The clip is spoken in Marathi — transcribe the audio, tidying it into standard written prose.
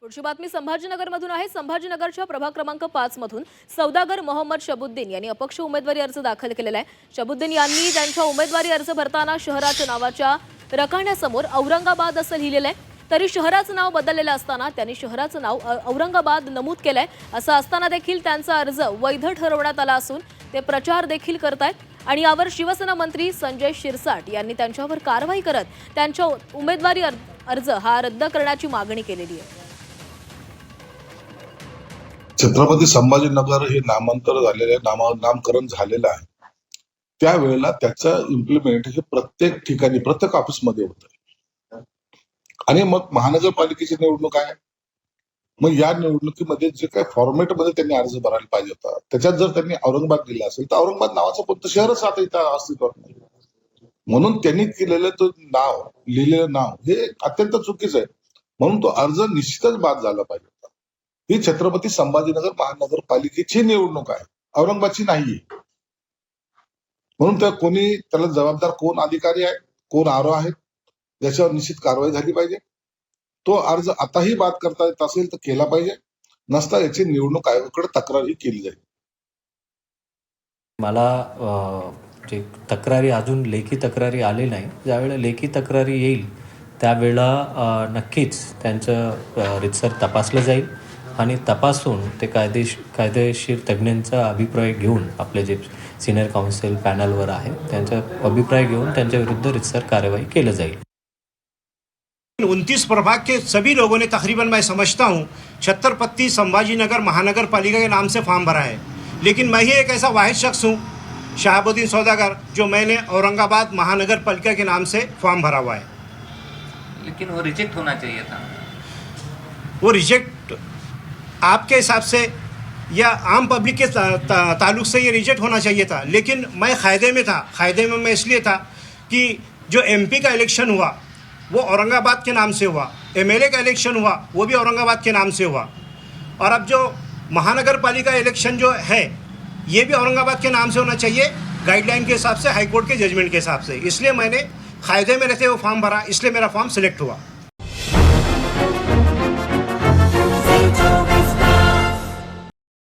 पुढची बातमी संभाजीनगरमधून आहे। संभाजीनगरच्या प्रभाग क्रमांक 5 मधून सौदागर मोहम्मद शबुद्दीन यांनी अपक्ष उमेदवारी अर्ज दाखल केलेला आहे। शबुद्दीन यांनी त्यांच्या उमेदवारी अर्ज भरताना शहराच्या नावाच्या रकान्यासमोर औरंगाबाद असं लिहिलेलं आहे। तरी शहराचं नाव बदललेलं असताना त्यांनी शहराचं नाव औरंगाबाद नमूद केलंय। असं असताना देखील त्यांचा अर्ज वैध ठरवण्यात आला असून ते प्रचार देखील करतायत आणि यावर शिवसेना मंत्री संजय शिरसाट यांनी त्यांच्यावर कारवाई करत त्यांच्या उमेदवारी अर्ज हा रद्द करण्याची मागणी केलेली आहे। छत्रपती संभाजीनगर हे नामकरण झालेलं आहे। त्यावेळेला त्याचं इम्प्लिमेंट हे प्रत्येक ठिकाणी प्रत्येक ऑफिसमध्ये होतं आणि मग महानगरपालिकेची निवडणूक आहे। मग या निवडणुकीमध्ये जे काही फॉर्मॅटमध्ये त्यांनी अर्ज भरायला पाहिजे होता त्याच्यात जर त्यांनी औरंगाबाद दिला असेल तर औरंगाबाद नावाचं कोणतं शहरच आता इथं अस्तित्वात नाही। म्हणून त्यांनी केलेलं तो नाव लिहिलेलं नाव हे अत्यंत चुकीचं आहे। म्हणून तो अर्ज निश्चितच बाद झाला पाहिजे। ही छत्रपती संभाजीनगर महानगरपालिकेची निवडणूक आहे, औरंगाबादची नाहीये। म्हणून त्याला जबाबदार कोण अधिकारी आहे, कोण आरो आहेत, याच्यावर निश्चित कारवाई झाली पाहिजे। तो अर्ज आताही बाद करता येत असेल तर केला पाहिजे, नसता याची निवडणूक आयोगाकडे तक्रारही केली जाईल। मला जे तक्रारी अजून लेखी तक्रारी आले नाही, ज्यावेळेला लेखी तक्रारी येईल त्यावेळेला नक्कीच त्यांचं रितसर तपासलं जाईल आणि तपासून ते कायदेशीर तज्ज्ञांचा अभिप्राय घेऊन आपले जे सिनियर काउन्सिल पॅनलवर आहे त्यांचा अभिप्राय घेऊन त्यांच्या विरुद्ध रितसर कार्यवाही केली जाईल। 29 प्रभाग के सभी लोगों ने तकरीबन मैं समझता हूँ छत्रपति संभाजीनगर महानगर पालिका के नाम से फॉर्म भरा है, लेकिन मैं ही एक ऐसा वाहिद शख्स हूँ शहाबुद्दीन सौदागर जो मैंने औरंगाबाद महानगर पालिका के नाम से फॉर्म भरा हुआ है। लेकिन वो रिजेक्ट होना चाहिए था। वो रिजेक्ट आपके हिसाब से या आम पब्लिक के ताल्लुक से ये रिजेक्ट होना चाहिए था, लेकिन मैं क़ायदे में था। क़ायदे में मैं इसलिए था कि जो MP का इलेक्शन हुआ वो औरंगाबाद के नाम से हुआ, MLA का इलेक्शन हुआ वो भी औरंगाबाद के नाम से हुआ, और अब जो महानगर पालिका इलेक्शन जो है ये भी औरंगाबाद के नाम से होना चाहिए गाइडलाइन के हिसाब से, हाईकोर्ट के जजमेंट के हिसाब से। इसलिए मैंने क़ायदे में रहते हुए फॉर्म भरा, इसलिए मेरा फॉर्म सिलेक्ट हुआ।